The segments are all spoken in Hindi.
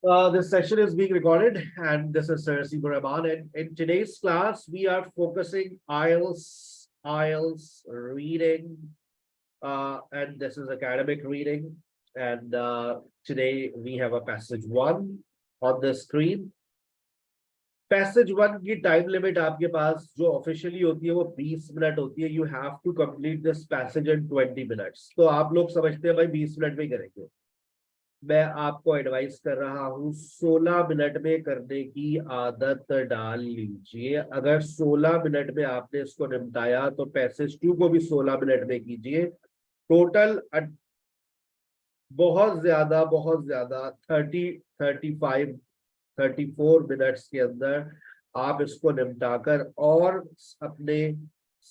This session is being recorded, and this is Sir Sibu Rahman. And in today's class, we are focusing IELTS reading, and this is academic reading. And today we have a passage 1 on the screen. Passage 1 की टाइम लिमिट आपके पास जो ऑफिशियली होती है वो 20 मिनट होती है. You have to complete this passage in 20 minutes. तो आप लोग समझते हैं भाई 20 मिनट में करेंगे. मैं आपको एडवाइस कर रहा हूँ 16 मिनट में करने की आदत डाल लीजिए. अगर 16 मिनट में आपने इसको निपटाया तो पैसेज 2 को भी 16 मिनट में कीजिए. टोटल बहुत ज्यादा 34 मिनट्स के अंदर आप इसको निपटाकर और अपने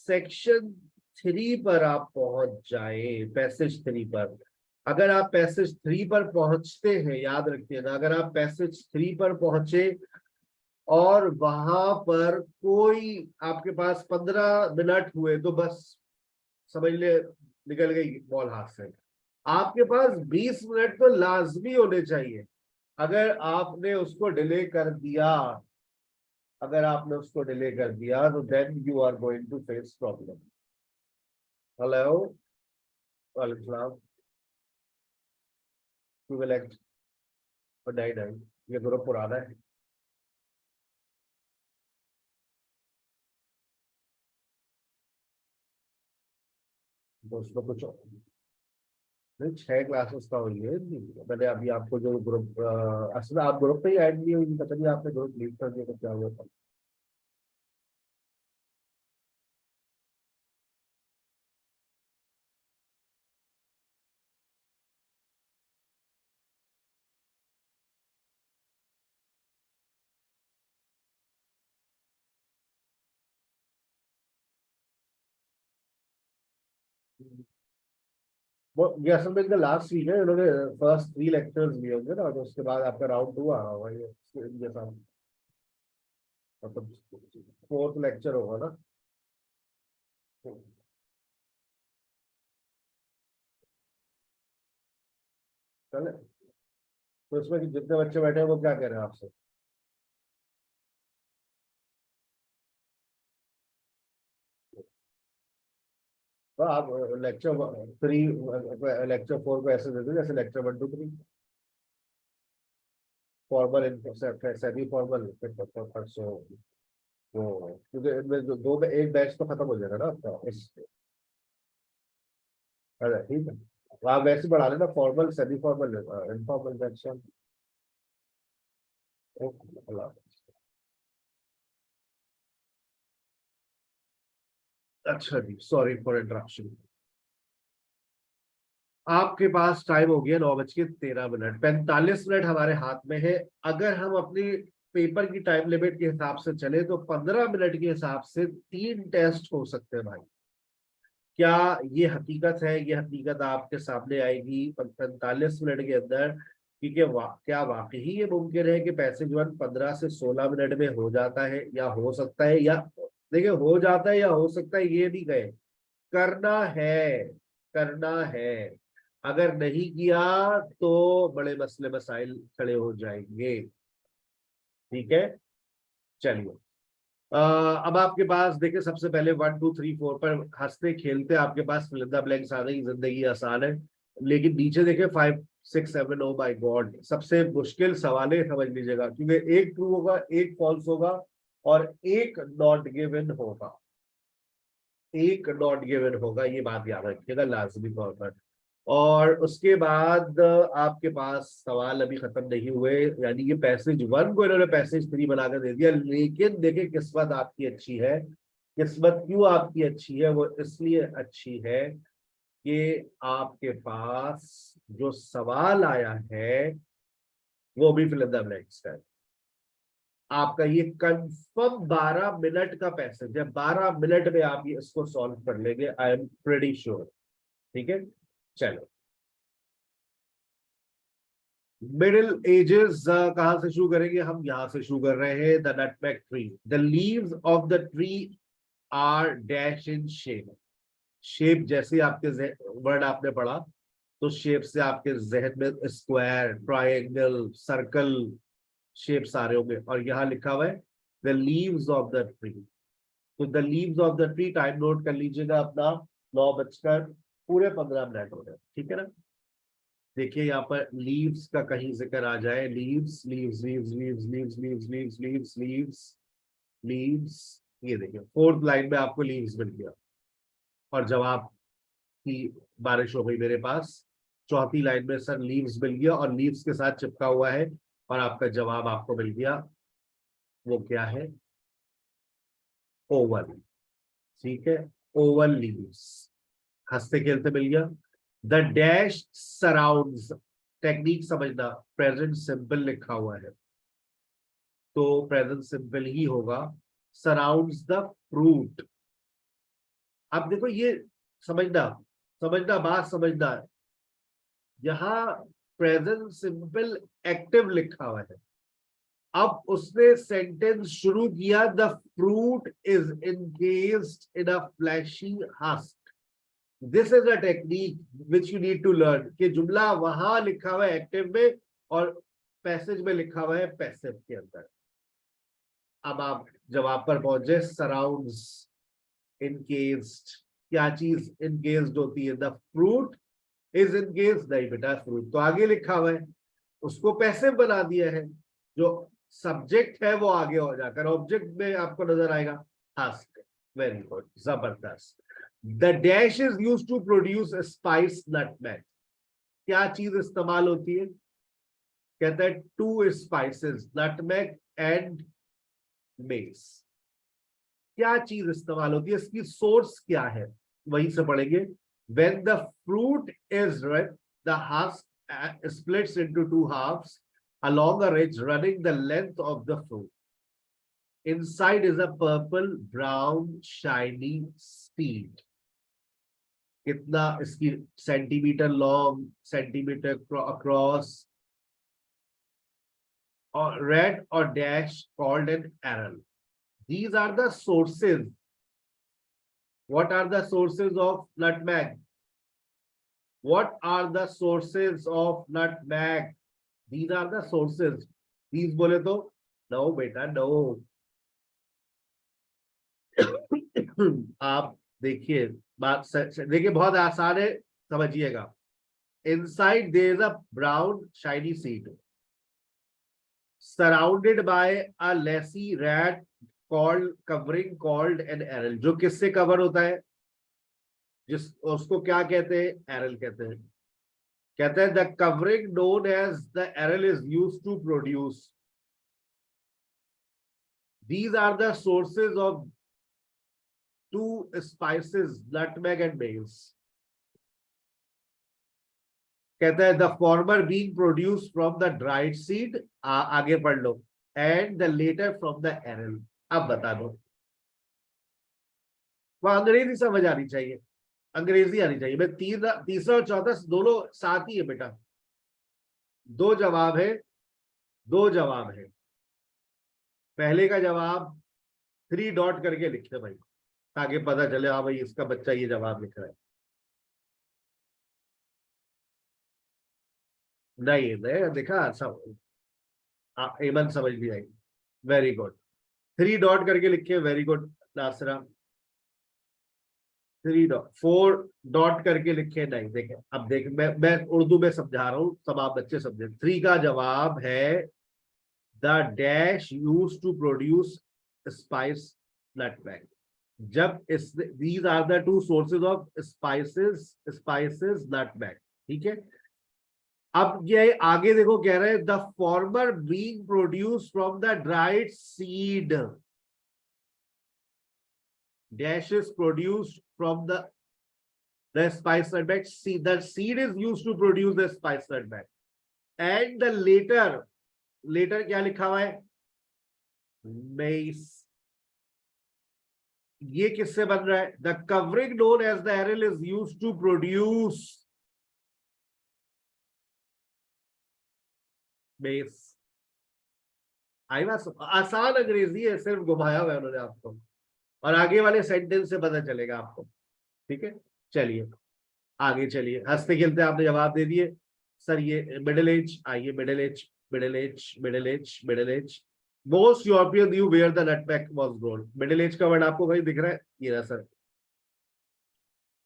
सेक्शन 3 पर आप पहुंच जाए. पैसेज 3 पर अगर आप पैसेज 3 पर पहुंचते हैं, याद रखिए ना, अगर आप पैसेज 3 पर पहुंचे और वहां पर कोई आपके पास 15 मिनट हुए तो बस समझ ले निकल गई बॉल हाथ से. आपके पास 20 मिनट तो लाजमी होने चाहिए. अगर आपने उसको डिले कर दिया तो then you are going to face problem. Hello, वालेकुम सलाम. नहीं, ये ग्रुप पुराना है. दोस्तों कुछ नहीं, 6 क्लासेस का हुई है. मैंने अभी आपको जो ग्रुप असल आप ग्रुप पे ही ऐड नहीं हुई, पता नहीं आपने ग्रुप लीव कर दिया तो क्या हुआ था. वो ये असल में इनका लास्ट वीक है. इन्होंने फर्स्ट 3 लेक्चर्स लिए होंगे ना, तो उसके बाद आपका राउंड 2 आ रहा होगा. ये इनके साथ मतलब 4th लेक्चर होगा ना. चले तो इसमें जितने बच्चे बैठे हैं वो क्या कह रहे हैं आपसे. तो आप लेक्चर लेक्चर 4 को ऐसे दे दो जैसे lecture 1 to 3 formal, semi formal, so वो क्योंकि इनमें जो 2 में एक बैच तो खत्म हो जाएगा ना आपका. इस अरे ठीक है, तो आप वैसे बढ़ा लेना formal, semi formal, informal batch. अच्छा जी, सॉरी फॉर इंटरप्शन. आपके पास टाइम हो गया 9:13. 45 मिनट हमारे हाथ में है. अगर हम अपनी पेपर की टाइम लिमिट के हिसाब से चले तो 15 मिनट के हिसाब से 3 टेस्ट हो सकते हैं भाई. क्या ये हकीकत है? ये हकीकत आपके सामने आएगी 45 मिनट के अंदर. क्योंकि क्या वाकई ये मुमकिन है कि पैसेज 1 15 से 16 मिनट में हो जाता है, या हो सकता है, या देखिए हो जाता है या हो सकता है, ये नहीं कहे. करना है, करना है. अगर नहीं किया तो बड़े मसले मसाइल खड़े हो जाएंगे. ठीक है, चलिए. अब आपके पास देखिए सबसे पहले 1 2 3 4 पर हंसते खेलते आपके पास फिलिंदा ब्लैंक्स आ गई. जिंदगी आसान है. लेकिन नीचे देखिए 5 6 7. ओ माय गॉड, सबसे मुश्किल सवाल है, समझ लीजिएगा. क्योंकि एक ट्रू होगा, एक फॉल्स होगा और एक नॉट गिवन होगा. ये बात याद रखिएगा लाजमी तौर पर. और उसके बाद आपके पास सवाल अभी खत्म नहीं हुए. यानी कि पैसेज 1 को इन्होंने पैसेज 3 बनाकर दे दिया. लेकिन देखिए किस्मत आपकी अच्छी है. किस्मत क्यों आपकी अच्छी है? वो इसलिए अच्छी है कि आपके पास जो सवाल आया है वो भी फिल इन द ब्लैंक्स का है. आपका ये कंफर्म 12 मिनट का पैसेज है. 12 मिनट में आप ये इसको सॉल्व कर लेंगे, आई एम प्रीटी श्योर. ठीक है, चलो. मिडिल एजेस कहां से शुरू करेंगे हम? यहां से शुरू कर रहे हैं. The nutmeg tree. The leaves of the tree are dash in shape. Shape जैसे आपके वर्ड आपने पढ़ा तो शेप से आपके जहन में स्क्वायर, ट्रायंगल, सर्कल शेप्स आ रहे होंगे, और यहाँ लिखा हुआ है the leaves of the tree. तो the leaves of the tree time note कर लीजिएगा अपना, 9:15 हो रहे हैं, ठीक है ना। देखिए यहाँ पर लीव्स का कहीं जिक्र आ जाए, leaves leaves leaves leaves leaves leaves leaves leaves leaves leaves, ये देखिए 4th लाइन में आपको लीव्स मिल गया, और जवाब की बारिश हो गई मेरे पास। 4थी लाइन में सर लीव्स मिल गया, और लीव्स के साथ चिपका हुआ है, और आपका जवाब आपको मिल गया, वो क्या है, ओवल। ठीक है, ओवल लीव्स, हंसते खेलते मिल गया। द डैश सराउंड्स, टेक्निक समझना, प्रेजेंट सिंपल लिखा हुआ है तो प्रेजेंट सिंपल ही होगा, सराउंड्स द फ्रूट। अब देखो ये समझना, समझना बात समझना, यहां प्रेजेंट सिंपल एक्टिव लिखा हुआ है। अब उसने सेंटेंस शुरू किया, the fruit is encased in a fleshy husk. This is a technique which you need to learn, कि जुमला वहां लिखा हुआ है एक्टिव में, और पैसेज में लिखा हुआ है पैसिव के अंदर। अब आप जवाब पर पहुंचे, सराउंड्स इनकेस्ड, क्या चीज इनकेस्ड होती है, द फ्रूट इज इनकेस्ड, नहीं बेटा फ्रूट तो आगे लिखा हुआ है, उसको पैसिव बना दिया है, जो सब्जेक्ट है वो आगे हो जाकर ऑब्जेक्ट में आपको नजर आएगा, हस्क। वेरी गुड, जबरदस्त। The dash is used to produce spice nutmeg, क्या चीज इस्तेमाल होती है, कहता है two spices, nutmeg and mace. क्या चीज इस्तेमाल होती है, इसकी सोर्स क्या है, वहीं से पढ़ेंगे। when the fruit is red, the husk splits into two halves along a ridge running the length of the fruit. Inside is a purple brown shiny seed. कितना इसकी सेंटीमीटर लॉन्ग, सेंटीमीटर अक्रॉस, और रेड और dash called an aril. These are the sources. What are the sources of nutmeg? What are the sources of nutmeg? These are the sources. These बोले तो no बेटा no. आप देखिए बात देखिए बहुत आसान है, समझिएगा। Inside there is a brown shiny seed surrounded by a lacy red called covering called an aril. जो किससे कवर होता है, जिस उसको क्या कहते हैं, एरल कहते हैं। कहते हैं the covering known as the aril is used to produce, these are the sources of two spices nutmeg and mace. कहता है the former being produce from the dried seed, आगे पढ़ लो, and the latter from the aril. अब बता दो, वह अंग्रेजी समझ आनी चाहिए, अंग्रेजी आनी चाहिए। मैं तीसरा और चौथा दोनों साथ ही है बेटा, दो जवाब है, दो जवाब है। पहले का जवाब 3 डॉट करके लिखे भाई, ताकि पता चले हाँ भाई इसका बच्चा ये जवाब लिख रहा है। नहीं नहीं देखा, सब एमन समझ भी आएगी। वेरी गुड, 3 डॉट करके लिखे, वेरी गुड नासरा। 3 डॉट, 4 डॉट करके लिखे, नहीं देखे। अब देख मैं उर्दू में समझा रहा हूं, सब आप बच्चे समझे। 3 का जवाब है the dash use to produce spice nutmeg. जब इस these are the two sources of spices nutmeg, ठीक है। अब ये आगे देखो, कह रहे हैं the former being produce from the dried seed, dash is produced from the spice nutmeg. See, the seed is used to produce the spice nutmeg, and the later क्या लिखा हुआ है, mace। ये किससे बन रहा है, the covering known as the aril is used to produce mace। आई बात, आसान अंग्रेजी है, सिर्फ घुमाया हुआ है उन्होंने आपको, और आगे वाले सेंटेंस से पता चलेगा आपको, ठीक है। चलिए आगे चलिए, हंसते खेलते आपने जवाब दे दिए सर। ये मिडिल एज, आइए middle age, middle age, middle age, middle age. Most European knew where the nutmeg was grown. Middle age का वर्ड आपको कहीं दिख रहा है? ये रहा सर।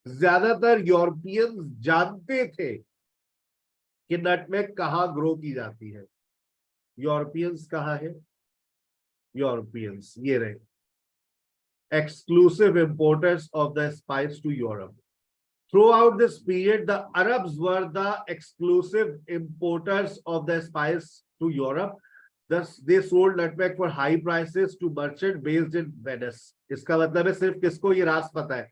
ज्यादातर यूरोपियंस जानते थे कि नटमेग कहाँ ग्रो की जाती है। यूरोपियंस कहाँ है? यूरोपियंस ये रहे, exclusive importers of the spice to Europe. Throughout this period, the Arabs were the exclusive importers of the spice to Europe. Thus, they sold nutmeg for high prices to merchants based in Venice. इसका मतलब है सिर्फ किसको ये राज पता है।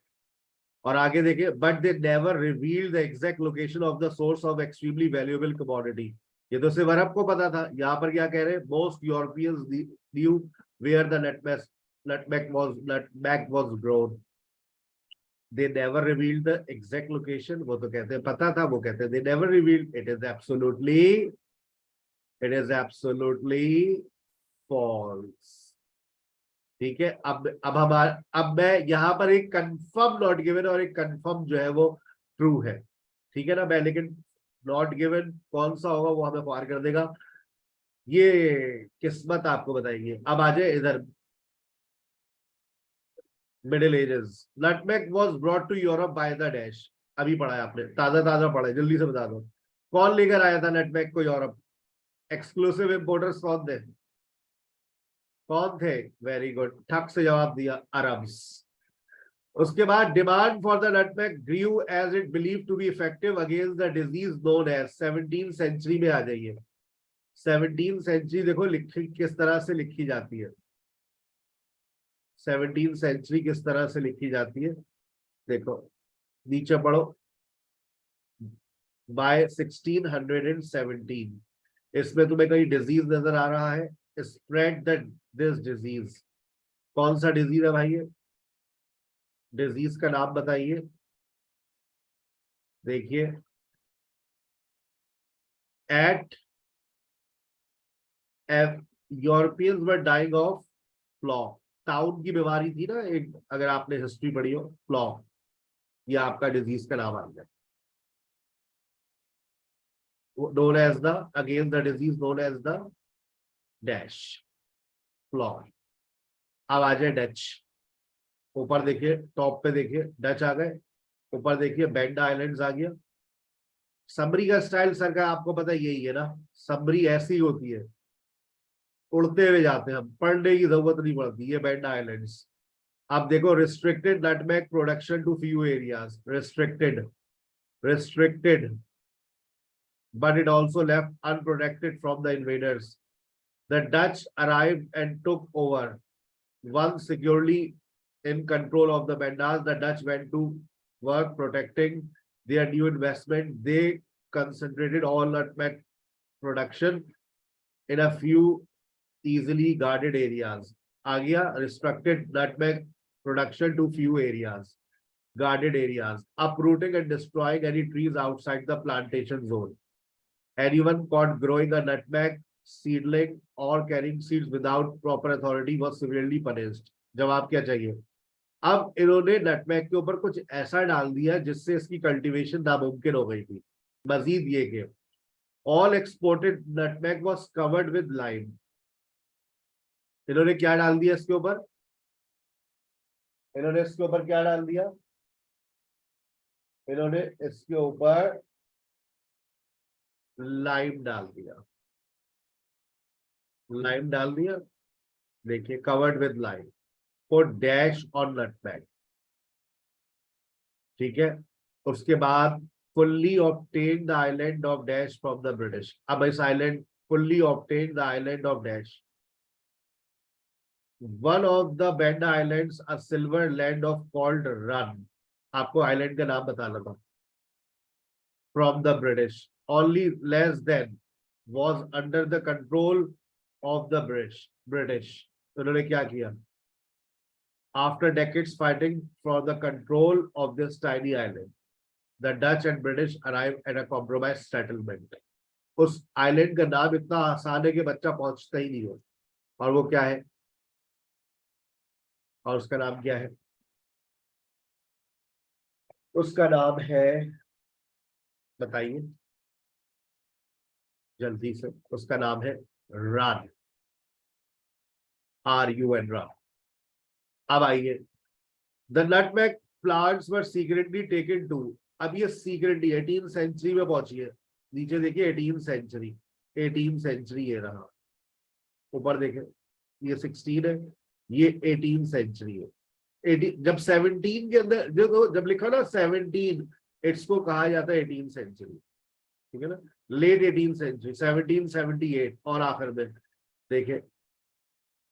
और आगे देखिए, but they never revealed the exact location of the source of extremely valuable commodity. ये तो सिर्फ अरब को पता था। यहाँ पर क्या कह रहे हैं? Most Europeans knew where the nutmeg was grown. They never revealed the exact location. वो तो कहते हैं पता था, वो कहते हैं they never revealed. It is absolutely false. ठीक है। अब मैं यहाँ पर एक कंफर्म नॉट गिवन और एक कंफर्म जो है वो ट्रू है। ठीक है ना। मैं लेकिन नॉट गिवन कौन सा होगा वो हमें फार कर देगा, ये किस्मत आपको बताएगी। अब आ जाए इधर, middle ages. Nutmeg was brought to Europe by the dash. अभी पढ़ा है आपने, ताजा ताजा पढ़ा है, जल्दी से बता दो कौन लेकर आया था नटमेग को यूरोप? एक्सक्लूसिव इंपोर्टर्स कौन थे? कौन थे? वेरी गुड, ठक से जवाब दिया, अरब्स। उसके बाद demand for the nutmeg grew as it believe to be effective against the disease known as. 17th century में आ जाइए। 17th सेंचुरी देखो लिखी किस तरह से लिखी जाती है। 17th सेंचुरी किस तरह से लिखी जाती है देखो, नीचे पढ़ो। बाय 1617 इसमें तुम्हें कहीं डिजीज नजर आ रहा है? Spread this disease. कौन सा डिजीज है भाई? ये डिजीज का नाम बताइए। देखिए, at Europeans were dying of flaw. Town की बीमारी थी ना एक, अगर आपने हिस्ट्री पढ़ी हो, फ्लॉ। ये आपका डिजीज का नाम आ गया। known as the against the disease known as the dash flaw. अब आ जाए डच। ऊपर देखिए, टॉप पे देखिए डच आ गए। ऊपर देखिए बैंड आइलैंड्स आ गया। समरी का स्टाइल सर का आपको पता यही है ना, समरी ऐसी होती है, उड़ते हुए जाते हैं, हम पढ़ने की जरूरत नहीं पड़ती। ये बैंड आइलैंड्स। अब देखो, restricted nutmeg production to few areas. Restricted but it also left unprotected from the invaders. The Dutch arrived and took over. Once securely in control of the Bandas, the Dutch went to work protecting their new investment. They concentrated all nutmeg production in a few easily guarded areas. आ गया, restricted nutmeg production to few areas, guarded areas, uprooting and destroying any trees outside the plantation zone. Anyone caught growing a nutmeg seedling or carrying seeds without proper authority was severely punished. जवाब क्या चाहिए? अब इन्होंने नटमैग के ऊपर कुछ ऐसा डाल दिया जिससे इसकी कल्टीवेशन नामुमकिन हो गई थी। मजीद ये कि all exported nutmeg was covered with lime. इन्होंने क्या डाल दिया इसके ऊपर? इन्होंने इसके ऊपर क्या डाल दिया? इन्होंने इसके ऊपर लाइम डाल दिया। लाइम डाल दिया, देखिए covered with lime, put dash on nutmeg. ठीक है। उसके बाद fully obtain the island of dash from the British. अब इस island, fully obtain the island of dash, one of the Bandra islands a silver land of called run. आपको आइलैंड का नाम बताना था। From the British, only less than was under the control of the British. उन्होंने क्या किया? After decades fighting for the control of this tiny island, the Dutch and British arrived at a compromise settlement. उस आइलैंड का नाम इतना आसान है कि बच्चा पहुंचता ही नहीं हो। और वो क्या है? और उसका नाम क्या है? उसका नाम है बताइए जल्दी से। उसका नाम है रन, RUN, रन। अब आइए, the nutmeg plants were secretly taken to. अब ये सीक्रेटली 18 सेंचुरी में पहुंची है। नीचे देखिए 18 सेंचुरी, 18 सेंचुरी ये रहा। ऊपर देखें, ये 16 है, ये 18 सेंचुरी है। 18, जब 17 के अंदर जो जब लिखा ना 17, इसको कहा जाता है 18 सेंचुरी, ठीक है ना। लेट 18 सेंचुरी, 1778, और आखिर में देखें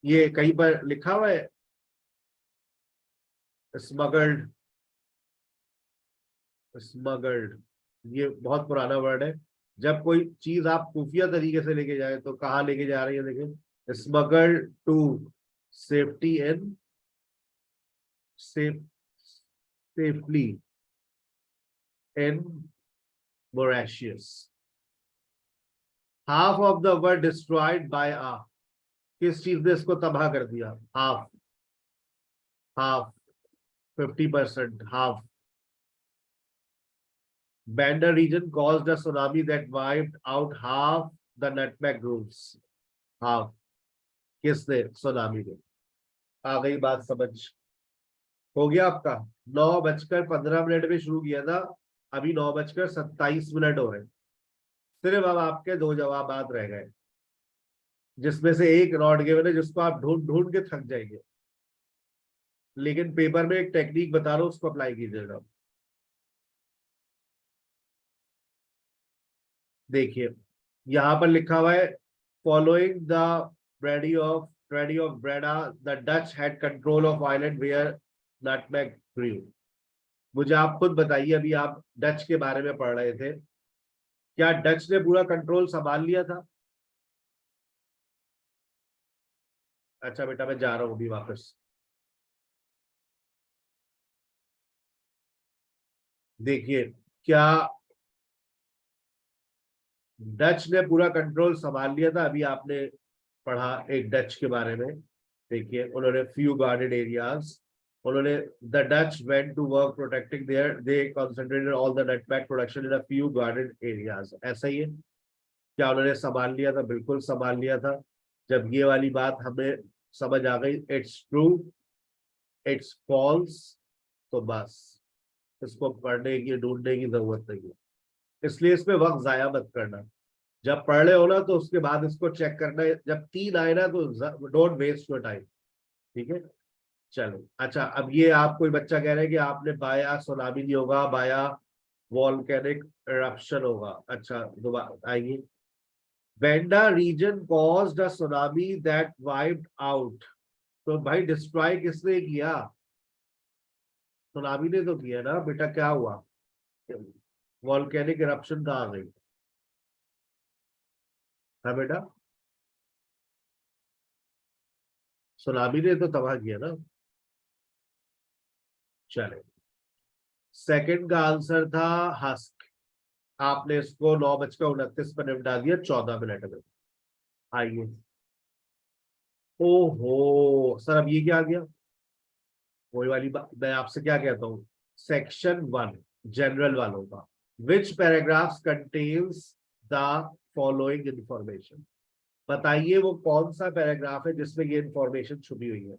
ये कहीं पर लिखा हुआ है स्मगल्ड, स्मगल्ड, ये बहुत पुराना वर्ड है। जब कोई चीज आप खुफिया तरीके से लेके जाए तो कहाँ लेके जा रही है, देखें, smuggled to safety and safely in Mauritius. Half of the world destroyed by आ। किस चीज ने इसको तबाह कर दिया? Half, half, 50%, half. Banda region caused a tsunami that wiped out half the nutmeg groves. Half किसने? सुनामी ने। आ गई बात समझ? हो गया आपका। 9:15 में शुरू किया था, अभी 9:27 हो रहे हैं। सिर्फ अब आपके दो जवाब रह गए, जिसमें से एक नॉट गिवन है, जिसको आप ढूंढ ढूंढ के थक जाएंगे। लेकिन पेपर में एक टेक्निक बता रहा हूं, उसको अप्लाई कीजिएगा। देखिए यहां पर लिखा हुआ है, following the treaty of Breda the Dutch had control of island where nutmeg grew. मुझे आप खुद बताइए, अभी आप डच के बारे में पढ़ रहे थे, क्या डच ने पूरा कंट्रोल संभाल लिया था? अच्छा बेटा, मैं जा रहा हूं अभी वापस। देखिए, क्या डच ने पूरा कंट्रोल संभाल लिया था? अभी आपने पढ़ा एक डच के बारे में। देखिए, उन्होंने फ्यू गार्डेड एरियाज, उन्होंने the Dutch went to work protecting their, they concentrated all the nutmeg production in a few guarded areas. ऐसा ही है। क्या उन्होंने संभाल लिया था? बिल्कुल संभाल लिया था। जब ये वाली बात हमें समझ आ गई, इट्स ट्रू, इट्स फॉल्स, तो बस इसको पढ़ने की ढूंढने की जरूरत नहीं है। इसलिए इसमें वक्त जाया मत करना। जब पढ़ रहे हो ना तो उसके बाद इसको चेक करना है, जब 3 आए ना तो डोंट वेस्ट योर टाइम, ठीक है। चलो अच्छा, अब ये आप कोई बच्चा कह रहे हैं कि आपने बाया सुनामी नहीं होगा, बाया वॉल्केनिक इरप्शन होगा। अच्छा दोबारा आइए, वेंडा region caused a tsunami that wiped out. तो भाई डिस्ट्रॉय किसने किया? सुनामी ने तो किया ना बेटा। क्या हुआ? वॉल्केनिक इरप्शन कहाँ गई? हाँ बेटा, सुनामी ने तो तबाह किया ना। चले, सेकंड का आंसर था हस्क। आपने इसको 9:29 पर निपटा दिया 14 मिनट में। आइए, ओहो सर, अब ये क्या आ गया? वही वाली बात, मैं आपसे क्या कहता हूँ, सेक्शन 1 जनरल वालों का, which paragraphs contains the following information. बताइए वो कौन सा पैराग्राफ है जिसमें ये इंफॉर्मेशन छुपी हुई है।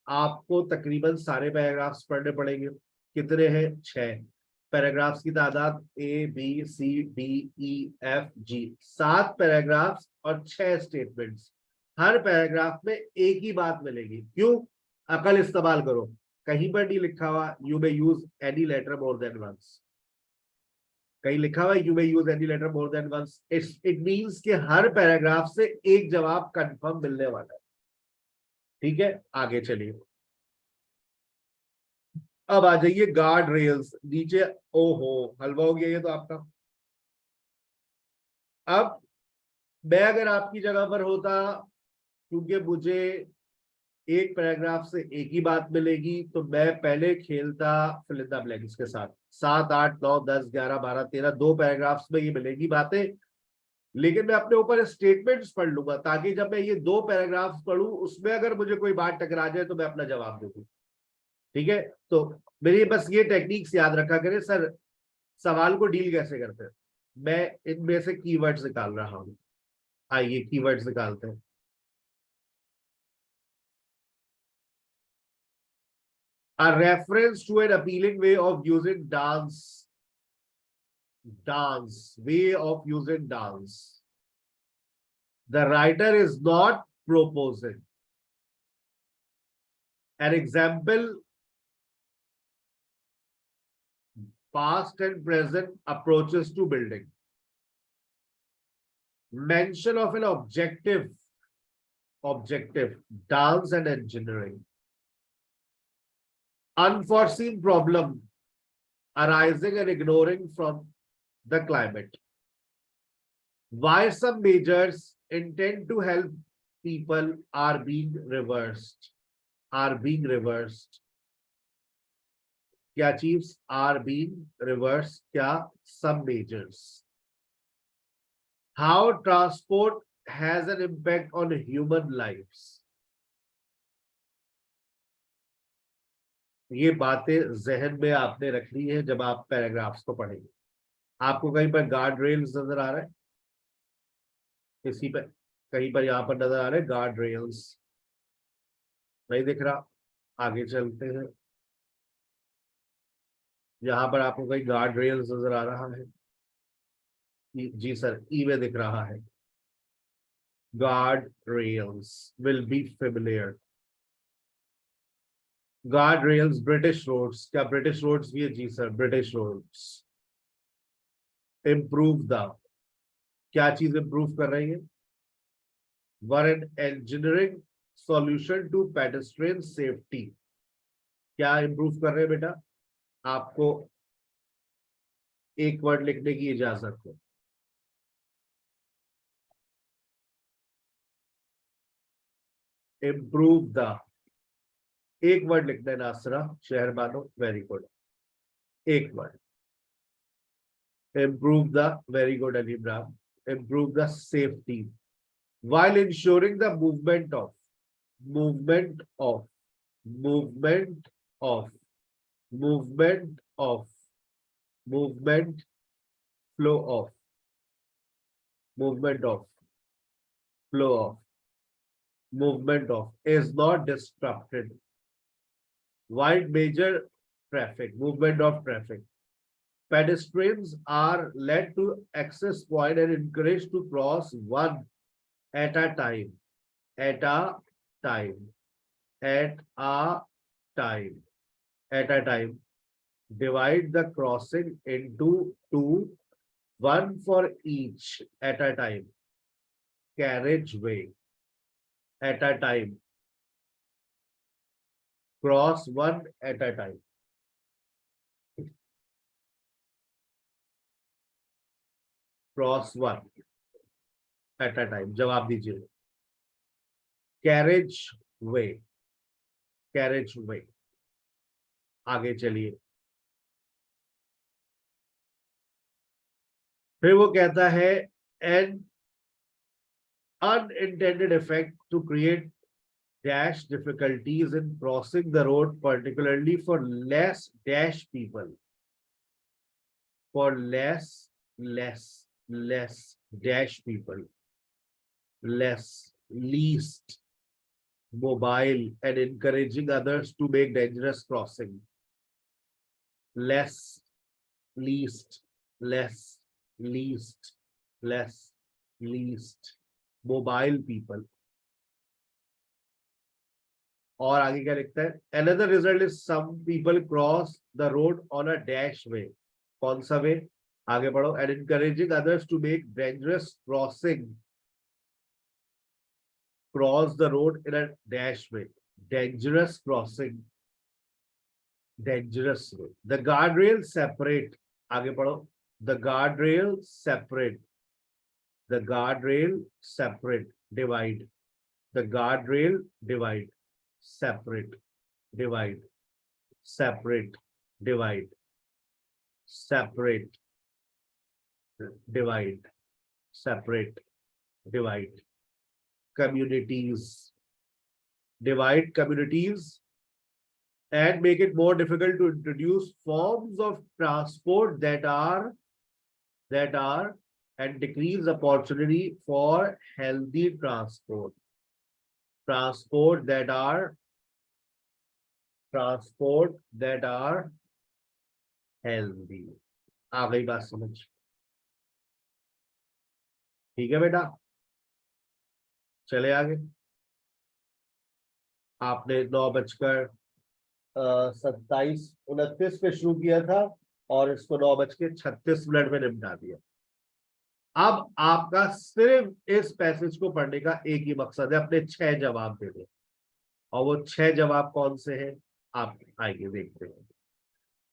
आपको तकरीबन सारे पैराग्राफ्स पढ़ने पड़ेंगे। कितने हैं? 6 पैराग्राफ्स की तादाद, ABCDEFG, 7 पैराग्राफ्स और 6 स्टेटमेंट्स। हर पैराग्राफ में एक ही बात मिलेगी। क्यों? अकल इस्तेमाल करो। कहीं पर नहीं लिखा हुआ you may use any letter more than once. कहीं लिखा हुआ you may use any letter more than once, it means कि हर पैराग्राफ से एक जवाब कंफर्म मिलने वाला है। ठीक है, आगे चलिए। अब आ जाइए गार्ड रेल्स नीचे। ओहो, हलवा हो गया ये तो आपका। अब मैं अगर आपकी जगह पर होता, क्योंकि मुझे एक पैराग्राफ से एक ही बात मिलेगी, तो मैं पहले खेलता फिल इन द ब्लैंक्स के साथ। 7, 8, 9, 10, 11, 12, 13, 2 पैराग्राफ्स में ये मिलेगी बातें। लेकिन मैं अपने ऊपर स्टेटमेंट्स पढ़ लूंगा, ताकि जब मैं ये 2 पैराग्राफ्स पढ़ूं, उसमें अगर मुझे कोई बात टकरा जाए तो मैं अपना जवाब दे दूं। ठीक है, तो मेरी बस ये टेक्निक्स याद रखा करें सर। सवाल को डील कैसे करते हैं, मैं इनमें से कीवर्ड्स निकाल रहा हूं। आइए कीवर्ड्स निकालते हैं। A reference to an appealing way of using way of using dance. The writer is not proposing. An example, past and present approaches to building. Mention of an objective, dance and engineering. Unforeseen problem arising and ignoring from the climate. Why some measures intend to help people are being reversed. क्या चीज are being reversed? क्या some measures. How transport has an impact on human lives. ये बातें जहन में आपने रखनी है जब आप पैराग्राफ्स को पढ़ेंगे। आपको कहीं पर गार्ड रेल्स नजर आ रहा है, किसी पर कहीं पर यहाँ पर नजर आ रहे हैं गार्ड रेल्स, नहीं दिख रहा? आगे चलते हैं। यहाँ पर आपको कहीं गार्ड रेल्स नजर आ रहा है? जी सर, ई में दिख रहा है। Guard rails will be familiar. Guard rails British roads, क्या ब्रिटिश रोड्स भी है? जी sir, British roads. Improve the, क्या चीज इम्प्रूव कर रही है? Were an engineering solution to pedestrian safety. क्या इम्प्रूव कर रहे हैं बेटा? आपको एक वर्ड लिखने की इजाजत है। इम्प्रूव द, एक वर्ड लिखना है नासरा शहर बानो, वेरी गुड, एक word. Improve the, very good Ali Imran. Improve the safety while ensuring the movement of movement of movement of movement of movement flow of movement of flow of movement of is not disrupted while major traffic movement of traffic. Pedestrians are led to access point and encouraged to cross one at a time, at a time, at a time, at a time. Divide the crossing into two, one for each at a time. Carriageway at a time. Cross one at a time. Cross one at a time. जवाब दीजिए। Carriageway, carriageway. आगे चलिए। फिर वो कहता है an unintended effect to create dash difficulties in crossing the road, particularly for less dash people. For less dash people. Least mobile and encouraging others to make dangerous crossing. Least mobile people. और आगे क्या लिखता है? Another result is some people cross the road on a dash way. कौन सा वे? आगे बढ़ो। And encouraging others to make dangerous crossing. Cross the road in a dash way. Dangerous crossing. Dangerous way. The guardrail separate. आगे पढ़ो। The guardrail separate. The guardrail separate. Divide. The guardrail divide. Separate. Divide. Separate. Divide. Separate. Divide. Separate. Divide. Communities. Divide communities and make it more difficult to introduce forms of transport that are and decrease opportunity for healthy transport that are healthy. आ गई बात समझ? ठीक है बेटा, चले आगे। आपने 9:27 पे शुरू किया था और इसको 9:36 में निपटा दिया। अब आपका सिर्फ इस पैसेज को पढ़ने का एक ही मकसद है, अपने 6 जवाब दे दो। और वो 6 जवाब कौन से हैं आप आइए देखते हैं।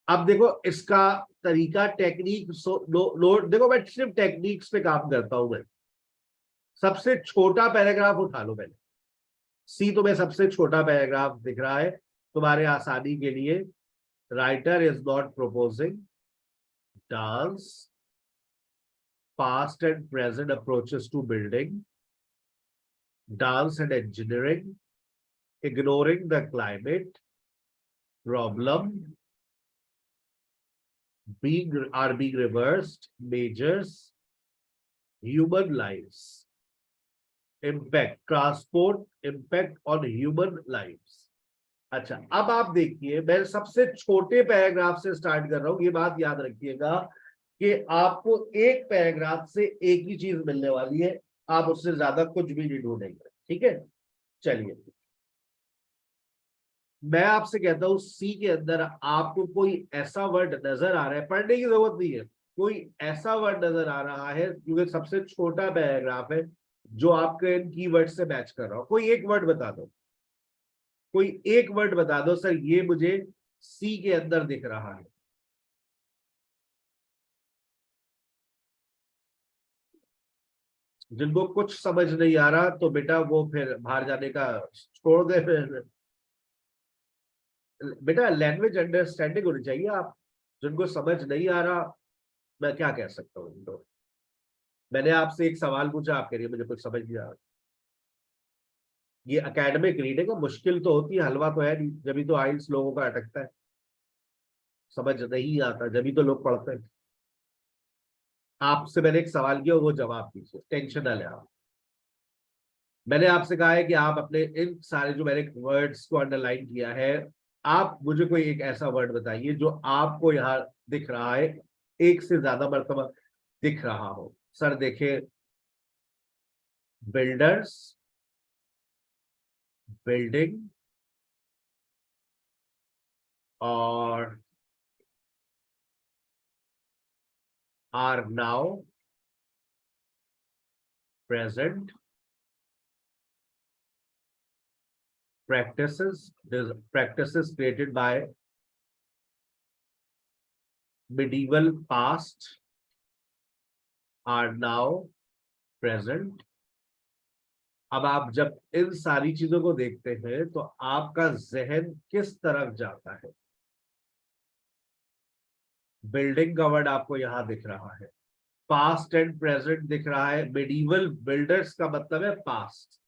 अब देखो इसका तरीका टेक्निक देखो मैं सिर्फ टेक्निक्स पे काम करता हूं। मैं सबसे छोटा पैराग्राफ उठा लो पहले। सी तुम्हें सबसे छोटा पैराग्राफ दिख रहा है तुम्हारे आसानी के लिए। Writer is not proposing dance past and present approaches to building, dance and engineering, ignoring the climate problem, being reversed, majors, human lives, impact, transport, impact on human lives। अच्छा, अब आप देखिए मैं सबसे छोटे पैराग्राफ से स्टार्ट कर रहा हूं। ये बात याद रखिएगा कि आपको एक पैराग्राफ से एक ही चीज मिलने वाली है, आप उससे ज्यादा कुछ भी नहीं ढूंढेंगे। ठीक है, चलिए मैं आपसे कहता हूं सी के अंदर आपको कोई ऐसा वर्ड नजर आ रहा है, पढ़ने की जरूरत नहीं है, कोई ऐसा वर्ड नजर आ रहा है क्योंकि सबसे छोटा पैराग्राफ है जो आपके इन कीवर्ड से मैच कर रहा हो। कोई एक वर्ड बता दो, कोई एक वर्ड बता दो सर ये मुझे सी के अंदर दिख रहा है। जिनको कुछ समझ नहीं आ रहा तो बेटा वो फिर बाहर जाने का छोड़ दे। फिर बेटा लैंग्वेज अंडरस्टैंडिंग होनी चाहिए। आप जिनको समझ नहीं आ रहा मैं क्या कह सकता हूँ। तो मैंने आपसे एक सवाल पूछा, आप कह रही है मुझे कुछ समझ नहीं आ रहा। ये एकेडमिक रीडिंग है, मुश्किल तो होती है, हलवा तो है नहीं, जब तो आइल्स लोगों का अटकता है, समझ नहीं आता जब तो लोग पढ़ते हैं। आपसे मैंने एक सवाल किया, वो जवाब दीजिए, टेंशन ना ले आप। मैंने आपसे कहा है कि आप अपने इन सारे जो मैंने वर्ड्स को अंडरलाइन किया है, आप मुझे कोई एक ऐसा वर्ड बताइए जो आपको यहाँ दिख रहा है, एक से ज्यादा मरतबा दिख रहा हो। सर देखिए, बिल्डर्स, बिल्डिंग और are now present, practices created by medieval past are now present। अब आप जब इन सारी चीजों को देखते हैं तो आपका जहन किस तरफ जाता है? बिल्डिंग का वर्ड आपको यहां दिख रहा है, पास्ट एंड प्रेजेंट दिख रहा है, medieval बिल्डर्स का मतलब है पास्ट।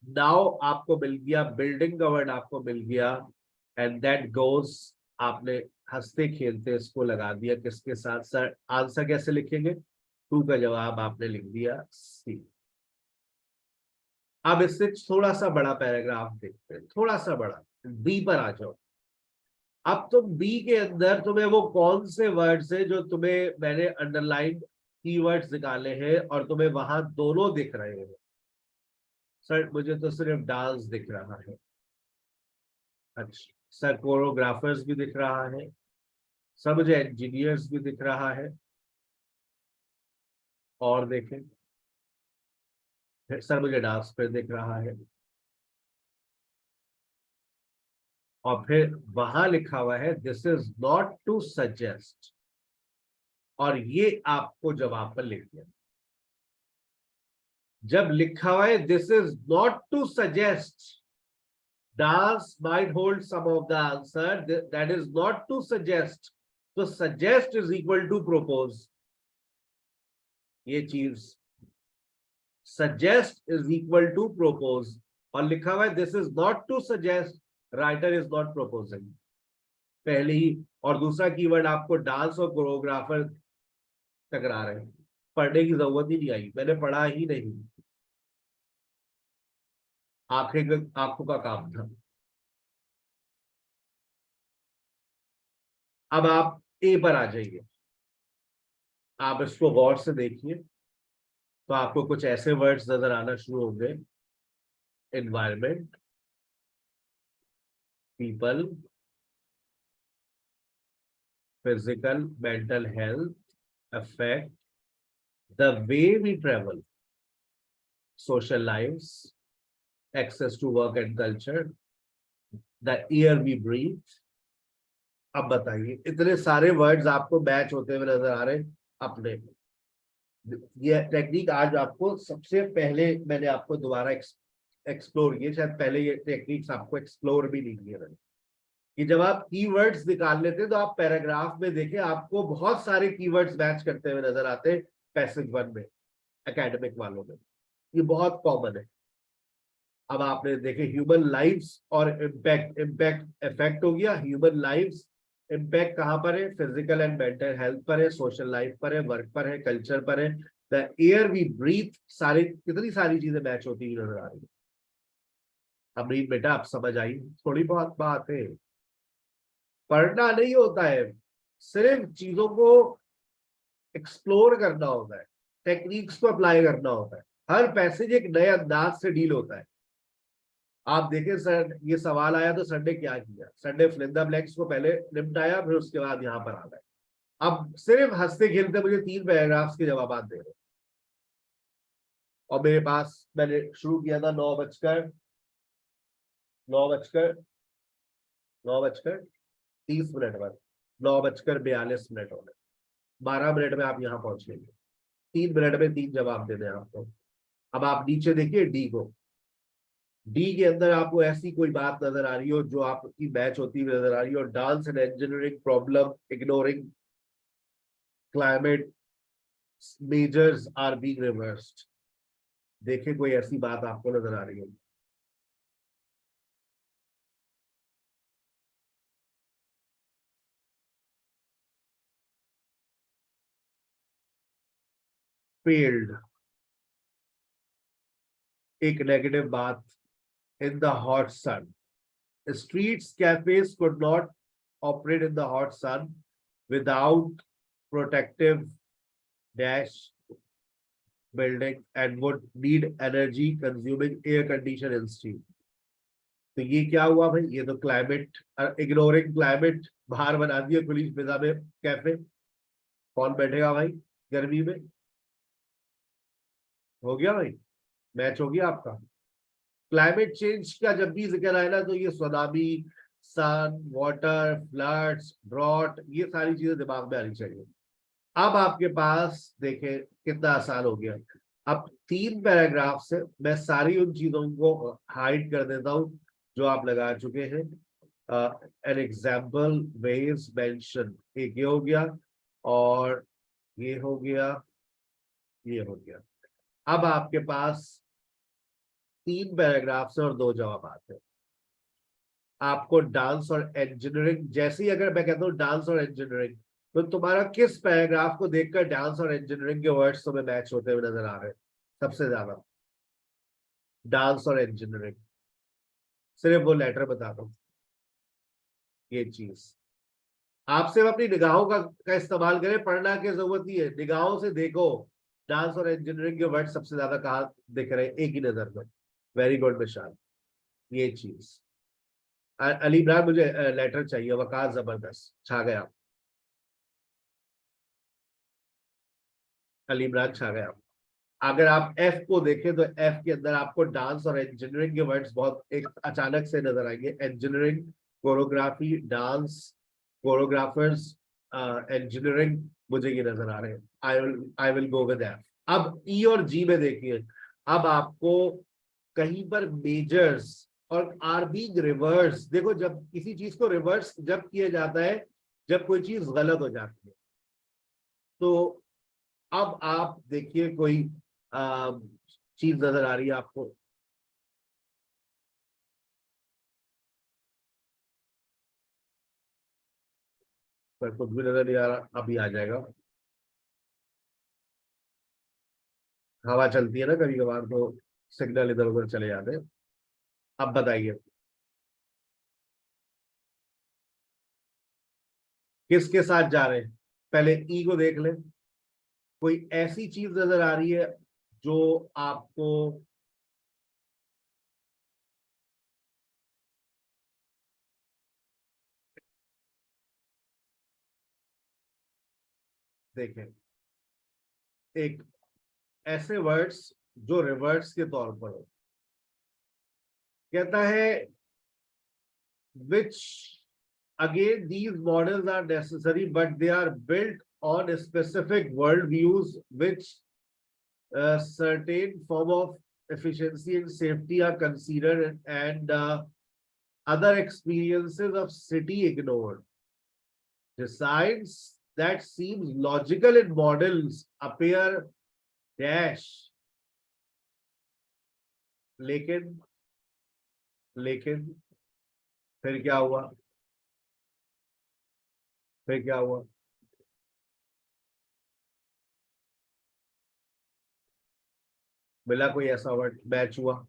नाउ आपको मिल गया, बिल्डिंग का वर्ड आपको मिल गया, एंड दैट गोज, आपने हंसते खेलते इसको लगा दिया किसके साथ? सर आंसर कैसे लिखेंगे? 2 का जवाब आपने लिख दिया सी। अब इससे थोड़ा सा बड़ा पैराग्राफ देखते हैं, थोड़ा सा बड़ा, बी पर आ जाओ। अब तुम बी के अंदर तुम्हें वो कौन से वर्ड्स है जो तुम्हें मैंने अंडरलाइन कीवर्ड्स निकाले हैं और तुम्हें वहां दोनों दिख रहे हैं? सर मुझे तो सिर्फ डांस दिख रहा है। अच्छा सर, कोरियोग्राफर्स भी दिख रहा है। सर मुझे इंजीनियर्स भी दिख रहा है। और देखें, सर मुझे डांस पे दिख रहा है। और फिर वहां लिखा हुआ है this is not to suggest, और ये आपको जवाब पर लिख दिया। जब लिखा हुआ है this is not to suggest, dance might hold some of the answer, that is not to suggest, तो suggest is equal to propose। ये चीज suggest is equal to propose, और लिखा हुआ है this is not to suggest, writer is not proposing, पहले ही। और दूसरा कीवर्ड आपको डांस और कोरियोग्राफर टकरा रहे हैं, पढ़ने की जरूरत ही नहीं आई, मैंने पढ़ा ही नहीं, आंखों का काम था। अब आप ए पर आ जाइए, आप इसको गौर से देखिए, तो आपको कुछ ऐसे वर्ड्स नजर आना शुरू होंगे। Environment, people, physical mental health, affect, the way we travel, social lives, access to work and culture, the air we breathe. अब बताइए, इतने सारे वर्ड्स आपको मैच होते हुए नजर आ रहे हैं अपने। ये टेक्निक आज आपको सबसे पहले मैंने आपको दोबारा एक्सप्लोर किए, शायद पहले ये टेक्निक्स आपको एक्सप्लोर भी नहीं किए मैंने। कि जब आप कीवर्ड्स निकाल लेते हैं तो आप पैराग्राफ में देखें, आपको बहुत सारे कीवर्ड्स मैच करते हुए नजर आते हैं पैसेज वन में, एकेडमिक वालों में। ये बहुत कॉमन है। अब आपने देखे ह्यूमन लाइव्स और इम्पैक्ट, इम्पैक्ट इफेक्ट हो गया, ह्यूमन लाइव्स, इम्पैक्ट कहाँ पर है, फिजिकल एंड मेंटल हेल्थ पर है, सोशल लाइफ पर है, वर्क पर है, कल्चर पर है, द एयर वी ब्रीथ, सारी कितनी सारी चीजें मैच होती हुई नजर आ रही है। अमरीन बेटा, आप समझ आई थोड़ी बहुत बात है। पढ़ना नहीं होता है, सिर्फ चीजों को एक्सप्लोर करना होता है, टेक्निक्स को अप्लाई करना होता है। हर पैसेज एक नए अंदाज से डील होता है। आप देखें सर, ये सवाल आया तो सर ने क्या किया, सर ने फिलिंदा ब्लैंक्स को पहले निपटाया, फिर उसके बाद यहाँ पर आ गए। अब सिर्फ हंसते खेलते मुझे 3 पैराग्राफ्स के जवाब दे रहे, और मेरे पास, मैंने शुरू किया था 9 बजकर 9 बजकर 30 मिनट पर, 9 बजकर 42 मिनट हो गए, 12 मिनट में आप यहाँ पहुंचेंगे, 3 मिनट में 3 जवाब देने हैं आपको। अब आप नीचे देखिए डी को, डी के अंदर आपको ऐसी कोई बात नजर आ रही हो जो आपकी मैच होती हुई नजर आ रही हो, dance and engineering problem ignoring climate measures are being reversed. देखिए कोई ऐसी बात आपको नजर आ रही है। फेल्ड, एक नेगेटिव बात। In the hot sun, streets cafes could not operate in the hot sun without protective dash building and would need energy consuming air condition instead। तो ये क्या हुआ भाई, ये तो क्लाइमेट, इग्नोरिंग क्लाइमेट, बाहर बना दिया खुली फिजा में कैफे, कौन बैठेगा भाई गर्मी में। हो गया भाई, मैच हो गया आपका। क्लाइमेट चेंज का जब भी जिक्र आए ना, तो ये सुनामी, सन, वाटर, फ्लड्स, ड्रॉट, ये सारी चीजें दिमाग में आनी चाहिए। अब आपके पास देखें कितना आसान हो गया। अब 3 पैराग्राफ से मैं सारी उन चीजों को हाइड कर देता हूं जो आप लगा चुके हैं। एन एग्जाम्पल वेज मेंशन, एक ये हो गया, और ये हो गया, ये हो गया। अब आपके पास 3 पैराग्राफ से और 2 जवाब आते हैं। आपको डांस और इंजीनियरिंग, जैसे ही अगर मैं कहता हूँ डांस और इंजीनियरिंग, तो तुम्हारा किस पैराग्राफ को देखकर डांस और इंजीनियरिंग के वर्ड्स तुम्हें मैच होते हुए नजर आ रहे हैं सबसे ज्यादा? डांस और इंजीनियरिंग, सिर्फ वो लेटर बता दो, ये चीज। आप सिर्फ अपनी निगाहों का इस्तेमाल करें, पढ़ना की जरूरत नहीं है, निगाहों से देखो डांस और इंजीनियरिंग के वर्ड सबसे ज्यादा कहाँ दिख रहे हैं एक ही नजर में। वेरी गुड विशाल, ये चीज। अली इमरान, मुझे लेटर चाहिए, वकार जबरदस्त छा गया, अली इमरान छा गया। अगर आप एफ को देखें तो एफ के अंदर आपको डांस और इंजीनियरिंग के वर्ड्स बहुत एक अचानक से नजर आएंगे। Engineering, choreography, dance, choreographers, engineering, मुझे ये नजर आ रहे हैं। I will go with F. अब ई और जी में देखिए, अब आपको कहीं पर मेजर्स और आर बीइंग रिवर्स, देखो जब किसी चीज को रिवर्स जब किया जाता है, जब कोई चीज गलत हो जाती है। तो अब आप देखिए कोई चीज नजर आ रही है आपको, सर कुछ भी नजर नहीं आ रहा, अभी आ जाएगा। हवा चलती है ना कभी कभार तो सिग्नल इधर उधर चले जाते हैं। अब बताइए किसके साथ जा रहे हैं, पहले ई को देख ले। कोई ऐसी चीज नजर आ रही है जो आपको देखें, एक ऐसे वर्ड्स जो रिवर्स के तौर पर हो। कहता है which again these models are necessary but they are built on specific world views which certain form of efficiency and safety are considered and other experiences of city ignored. Designs that seems logical in models appear dash, लेकिन लेकिन फिर क्या हुआ, फिर क्या हुआ? मिला कोई ऐसा वर्ड मैच हुआ?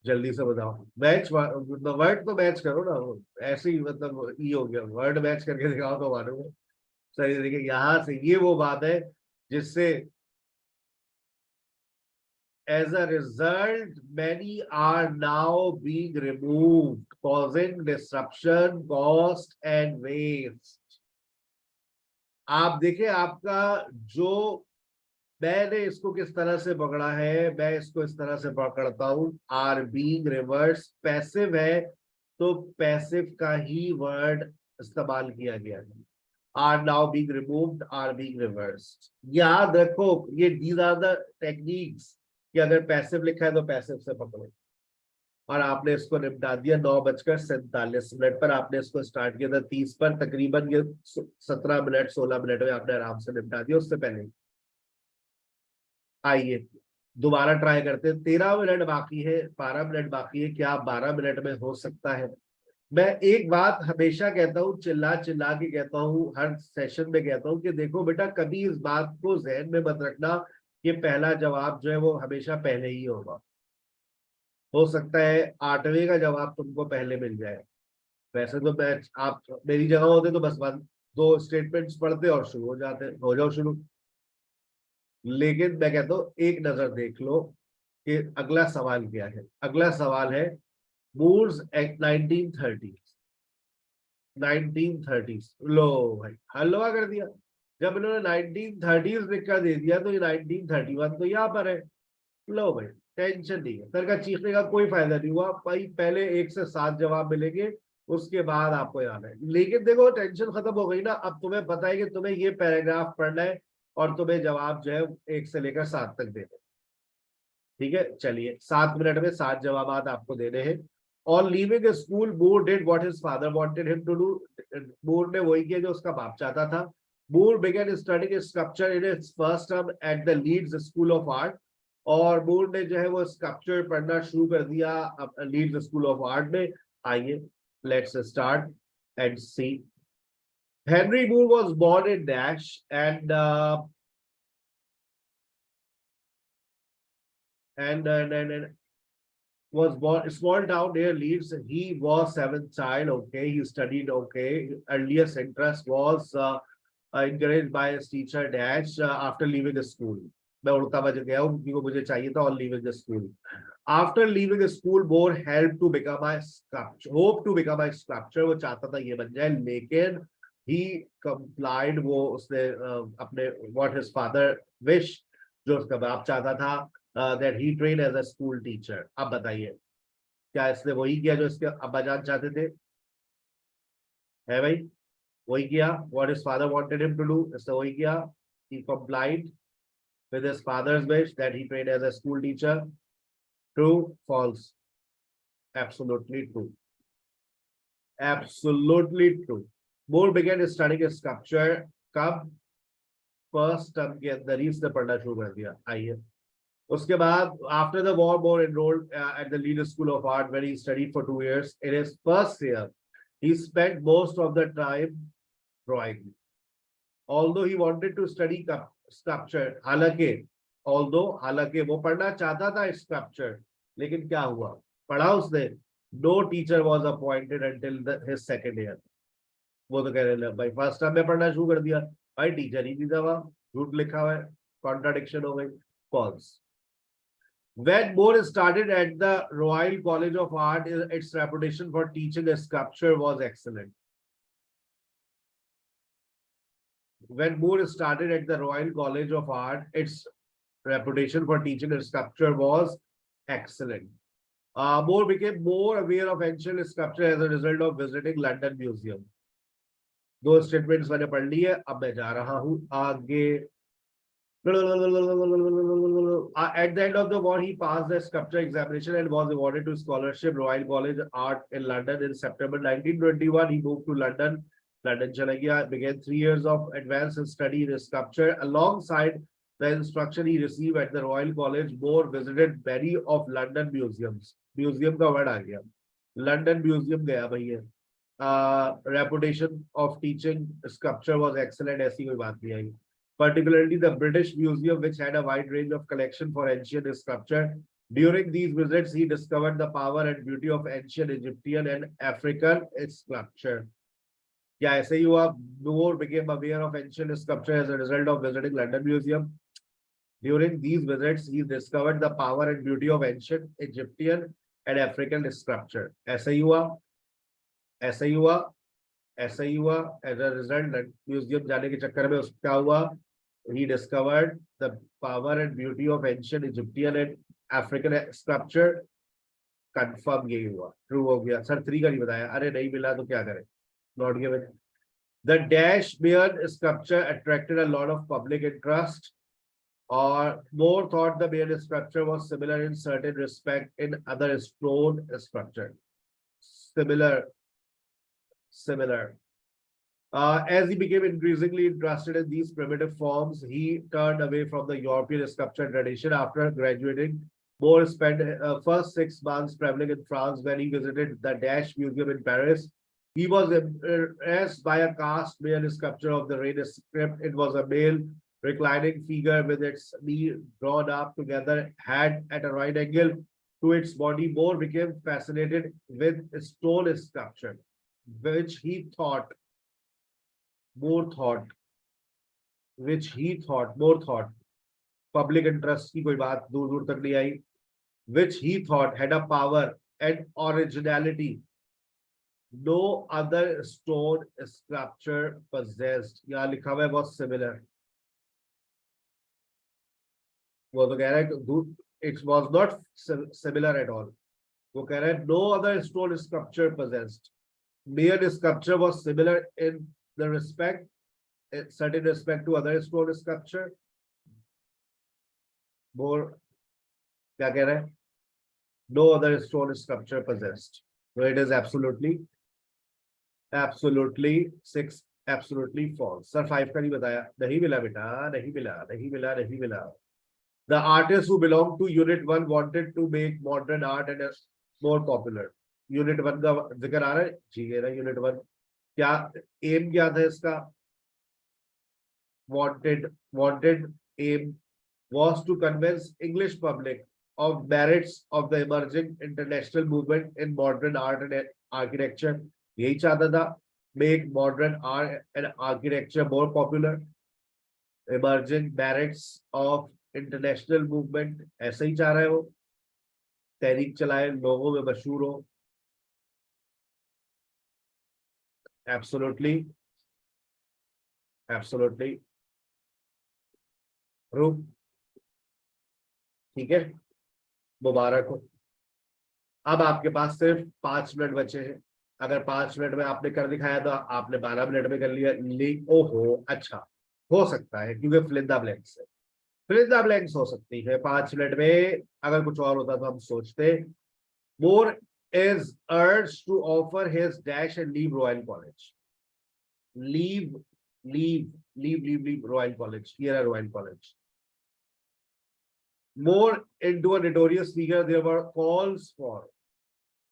जल्दी से बताओ। मैच वर्ड तो मैच करो ना, ऐसे ही मतलब ई हो गया, वर्ड मैच करके दिखाओ तो मालूम। सही देखिए यहाँ से ये वो बात है जिससे as a result many are now being removed causing disruption cost and waste। आप देखिए आपका जो, मैंने इसको किस तरह से पकड़ा है, मैं इसको इस तरह से पकड़ता हूं, आर बीइंग रिवर्स पैसिव है तो पैसिव का ही वर्ड इस्तेमाल किया गया है। Are now being removed, are being reversed. याद रखो ये दीज आर द टेक्निक्स कि अगर पैसिव लिखा है तो पैसिव से पकड़ो। और आपने इसको निपटा दिया 9:47 पर, आपने इसको स्टार्ट किया था 30 पर, तकरीबन ये 17 मिनट 16 मिनट में आपने आराम से निपटा दिया। उससे पहले आइए दोबारा ट्राई करते हैं। 13 मिनट बाकी है, 12 मिनट बाकी है, क्या 12 मिनट में हो सकता है? मैं एक बात हमेशा कहता हूँ, चिल्ला चिल्ला के कहता हूँ, हर सेशन में कहता हूँ कि देखो बेटा कभी इस बात को जहन में मत रखना कि पहला जवाब जो है वो हमेशा पहले ही होगा। हो सकता है 8वें का जवाब तुमको पहले मिल जाए। वैसे तो मैं, आप मेरी जगह होते तो बस दो स्टेटमेंट्स पढ़ते और शुरू हो जाते, हो जाओ शुरू। लेकिन मैं कहता हूँ एक नजर देख लो कि अगला सवाल क्या है। अगला सवाल है मूर्स एक्ट 1930। 1930 लो भाई हलवा कर दिया। जब इन्होंने 1930 लिख कर दे दिया तो ये 1931 तो यहाँ पर है। लो भाई टेंशन नहीं है, सर का चीखने का कोई फायदा नहीं हुआ भाई, पहले 1 से 7 जवाब मिलेंगे उसके बाद आपको याद है। लेकिन देखो टेंशन खत्म हो गई ना, अब तुम्हें पता है कि तुम्हें ये पैराग्राफ पढ़ना है और तुम्हें जवाब जो है 1 से लेकर 7 तक देने। ठीक है चलिए 7 मिनट में 7 जवाब आपको देने हैं। On leaving school Moore did what his father wanted him to do. Moore ने वही किया जो उसका बाप चाहता था। मूर began studying sculpture in his first term at the Leeds School of Art। और मूर ने जो है वो स्कल्पचर पढ़ना शुरू कर दिया लीड्स स्कूल ऑफ आर्ट में। आइए let's start and see. Henry Moore was born in dash and was born small town near Leeds. He was 7th child. Okay, he studied. Okay, earliest interest was encouraged by his teacher Dash after leaving the school. मैं उड़ता बज गया हूँ क्योंकि मुझे चाहिए था on leaving the school. After leaving the school, Moore helped to become a sculptor. Hope to become a sculptor. वो चाहता था ये बन जाए, लेकिन he complied, वो उसने अपने what his father wish, जो उसका बाप चाहता था, that he trained as a school teacher। अब बताइए क्या इसने वही किया जो इसके अब्बाजान चाहते थे? है भाई वही किया, what his father wanted him to do, इसने वही किया। he complied with his father's wish that he trained as a school teacher। True, false? Absolutely true, absolutely true। Moore began studying sculpture कब? फर्स्ट टर्म के अंदर ही इसने पढ़ना शुरू कर दिया। आइए उसके बाद after the war Moore enrolled at the Leeds School of Art where he studied for 2 years। In his first year he spent most of the time drawing. Although he wanted to study sculpture, हालांकि वो पढ़ना चाहता था sculpture, लेकिन क्या हुआ, पढ़ा उसने, no teacher was appointed until his second year. वो तो कह रहे हैं भाई फर्स्ट टर्म में पढ़ना शुरू कर दिया, भाई टीचर ही नहीं था वहां, झूठ लिखा हुआ है, कॉन्ट्राडिक्शन हो गई, false. When Moore started at the Royal College of Art, its reputation for teaching sculpture was excellent. When Moore started at the Royal College of Art, its reputation for teaching sculpture was excellent. Moore became more aware of ancient sculpture as a result of visiting London Museum. दो स्टेटमेंट्स मैंने पढ़ ली है, अब मैं जा रहा हूं आगे. At the end of the war, he passed the sculpture examination and was awarded to scholarship Royal College of Art in London. In September 1921, he moved to London. London चला गया, began 3 years of advanced study in sculpture. Alongside the instruction he received at the Royal College, Moore visited many of London museums. Museum का word आ गया, London Museum गया भैया. Reputation of teaching sculpture was excellent, ऐसी कोई बात नहीं आई. Particularly the British Museum, which had a wide range of collection for ancient sculpture. During these visits, he discovered the power and beauty of ancient Egyptian and African sculpture. क्या ऐसे ही हुआ? Moore became aware of ancient sculpture as a result of visiting London Museum. During these visits, he discovered the power and beauty of ancient Egyptian and African sculpture. ऐसे ही हुआ, ऐसे ही हुआ, ऐसे ही हुआ. As a result, म्यूजियम जाने के चक्कर में उसका हुआ, he discovered the power and beauty of ancient Egyptian and African sculpture. Confirm यही हुआ, true हो गया. सर 3 का नहीं बताया, अरे नहीं मिला तो क्या करें, not given. The Dash Mayan sculpture attracted a lot of public interest. Or Moore thought the Mayan sculpture was similar in certain respect in other stone sculpture. Similar. As he became increasingly interested in these primitive forms, he turned away from the European sculpture tradition. After graduating, Moore spent first 6 months traveling in France. When he visited the Dash Museum in Paris, he was impressed by a cast Mayan sculpture of the Rain script. It was a male reclining figure with its knee drawn up together, head at a right angle to its body. Moore became fascinated with stone sculpture, which Moore thought public interest की कोई बात दूर दूर तक नहीं आई, which he thought had a power and originality no other stone sculpture possessed. यहाँ लिखा हुआ है was similar, वो तो कह रहा है it was not similar at all. वो कह रहा है no other stone sculpture possessed. Mayan sculpture was similar in the respect, certain respect to other stone sculpture. More क्या कह रहा है? No other stone sculpture possessed. So it is absolutely false. Sir 5 का नहीं बताया, नहीं मिला बेटा, नहीं मिला. The artists who belonged to Unit 1 wanted to make modern art and more popular. Unit 1 का जिक्र आ रहा है जी, ये रहा Unit 1. क्या एम क्या था इसका? Wanted aim was to convince English public of merits of the emerging international movement in modern art and architecture. यही चाहता था, make modern art and architecture more popular. Emerging merits of international movement, ऐसा ही चाह रहे हो, तहरीक चलाए, लोगों में मशहूर हो. एब्सोल्युटली रूप, ठीक है, मुबारक हो. अब आपके पास सिर्फ 5 मिनट बचे हैं. अगर 5 मिनट में आपने कर दिखाया तो आपने 12 मिनट में कर लिया. ओहो, अच्छा हो सकता है क्योंकि फिलिंदा ब्लैंक्स है, फिलिंदा ब्लैंक्स हो सकती है 5 मिनट में. अगर कुछ और होता तो हम सोचते. Moore is urged to offer his dash and leave Royal College. Leave Royal College. Here are Royal College. More into a notorious figure, there were calls for,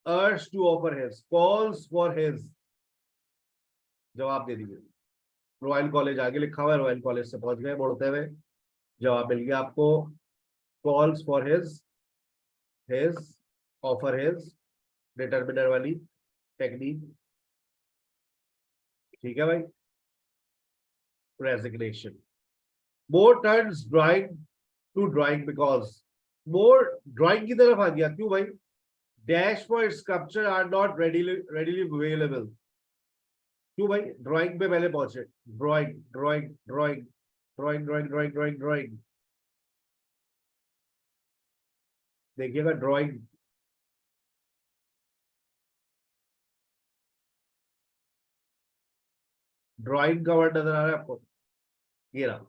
urged to offer his, calls for his. जवाब दे दीजिए. रॉयल कॉलेज आगे लिखा हुआ है, रॉयल कॉलेज से पहुंच गए मुड़ते हुए, जवाब मिल गया आपको, calls for his offer his, determiner वाली टेक्निक, ठीक है भाई। Resignation. More turns drawing to drawing because, more drawing की तरफ आ गया, क्यों भाई? Dash for sculpture are not readily available, क्यों भाई? ड्राइंग पे पहले पहुंचे, drawing drawing drawing drawing drawing drawing drawing drawing, देखिएगा ड्राइंग, ड्राइंग का वर्ड नजर आ रहा है आपको? ये रहा।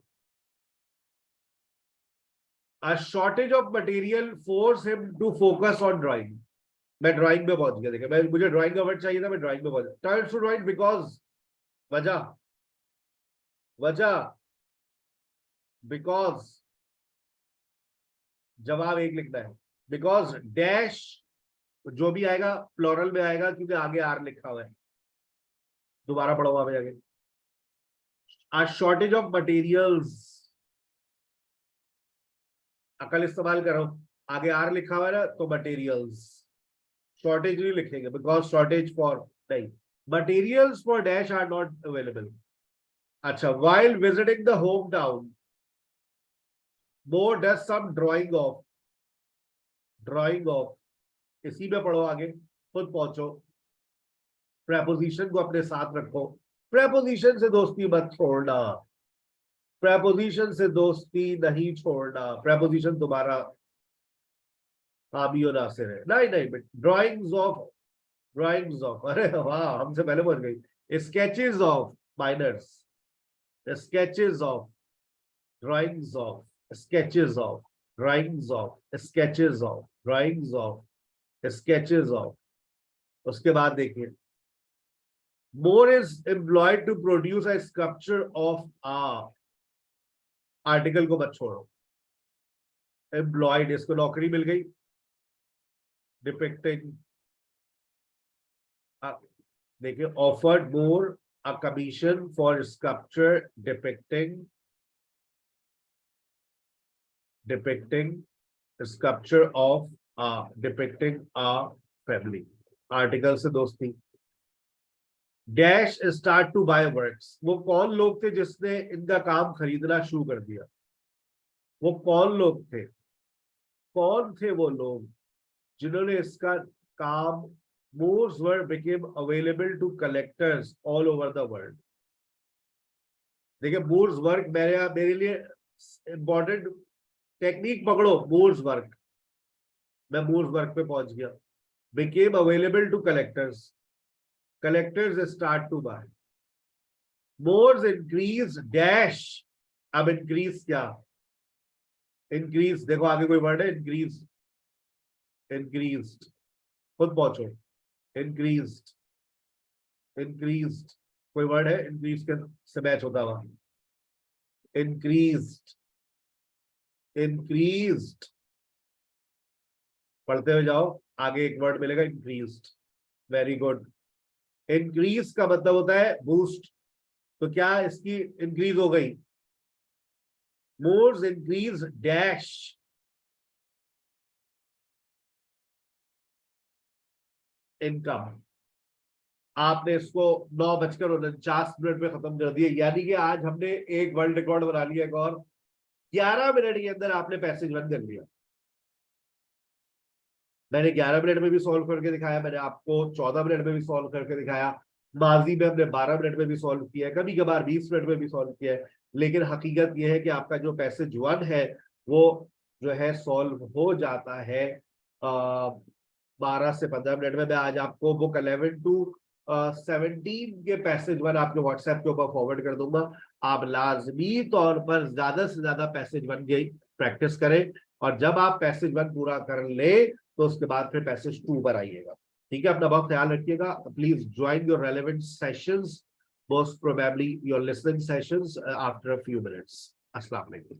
A shortage of material force him to focus on drawing. मैं ड्राइंग में पहुंच गया, देखिए, मैं मुझे ड्राइंग का वर्ड चाहिए था, मैं ड्राइंग में पहुंच गया। टर्न्स टू ड्राइंग बिकॉज, वजह, वजह, बिकॉज, जवाब एक लिखना है, बिकॉज डैश जो भी आएगा प्लोरल में आएगा, क्योंकि आगे आर लिखा हुआ है। दोबारा पढ़ो वहां पे आगे, आ शॉर्टेज ऑफ मटेरियल्स, अकल इस्तेमाल करो, आगे आर लिखा हुआ है ना, तो मटेरियल्स, शॉर्टेज नहीं लिखेंगे, बिकॉज शॉर्टेज फॉर नहीं, materials for dash are not available. अच्छा, while visiting the hometown, Mo does some drawing of, इसी में पढ़ो आगे, खुद पहुंचो, प्रेपोजिशन को अपने साथ रखो, प्रेपोजिशन से दोस्ती मत छोड़ना, प्रेपोजिशन से दोस्ती नहीं छोड़ना, प्रेपोजिशन तुम्हारा हावी और नासिर है, नहीं नहीं, ड्राइंग्स ऑफ, अरे वाह, हमसे पहले पहुंच गई, sketches of miners, sketches of, drawings of, sketches of, drawings of, sketches of, drawings of, sketches of। उसके बाद देखिए, Moore is employed to produce a sculpture of a, article को मत छोड़ो, एम्प्लॉयड, इसको नौकरी मिल गई, डिपिक्टिंग, देखिए, offered more a commission for sculpture depicting sculpture of depicting a family, article से दोस्ती। Dash start to buy works, वो कौन लोग थे जिसने इनका काम खरीदना शुरू कर दिया? वो कौन लोग थे? कौन थे वो लोग जिन्होंने इसका काम, Moore's work became available to collectors all over the world। देखिए, Moore's work मेरे लिए इंपॉर्टेंट टेक्निक पकड़ो, Moore's work, मैं Moore's work पे पहुंच गया, became available to collectors, collectors start to buy, Moore's increase dash, अब increase क्या? increase, देखो आगे कोई वर्ड है, increase, increased, खुद पहुंचो, increased, increased, कोई वर्ड है increase के से मैच होता हुआ, increased, increased, पढ़ते हुए जाओ, आगे एक वर्ड मिलेगा increased, वेरी गुड। increase का मतलब होता है बूस्ट, तो क्या इसकी इंक्रीज हो गई? Moore's increase dash, income. आपने इसको 9:49 में खत्म कर दिया, यानी कि आज हमने एक वर्ल्ड रिकॉर्ड बना लिया, एक और 11 मिनट के अंदर आपने पैसेज बंद कर लिया। मैंने 11 मिनट में भी सॉल्व करके दिखाया, मैंने आपको 14 मिनट में भी सॉल्व करके दिखाया, माजी में हमने 12 मिनट में भी सॉल्व किया है, कभी कभार 20 मिनट में भी सॉल्व किया है, लेकिन हकीकत यह है कि आपका जो पैसेज 1 है वो जो है सॉल्व हो जाता है 12 से 15 मिनट में। मैं आज आपको बुक 11 to 17 के पैसेज 1 आपके व्हाट्सएप के ऊपर फॉरवर्ड कर दूंगा। आप लाजमी तौर पर ज्यादा से ज्यादा पैसेज 1 की प्रैक्टिस करें, और जब आप पैसेज 1 पूरा कर ले तो उसके बाद फिर पैसेज 2 पर आइएगा। ठीक है, अपना बहुत ख्याल रखिएगा। Please join your relevant sessions, most probably your listening sessions after a few minutes. Assalamu alaikum.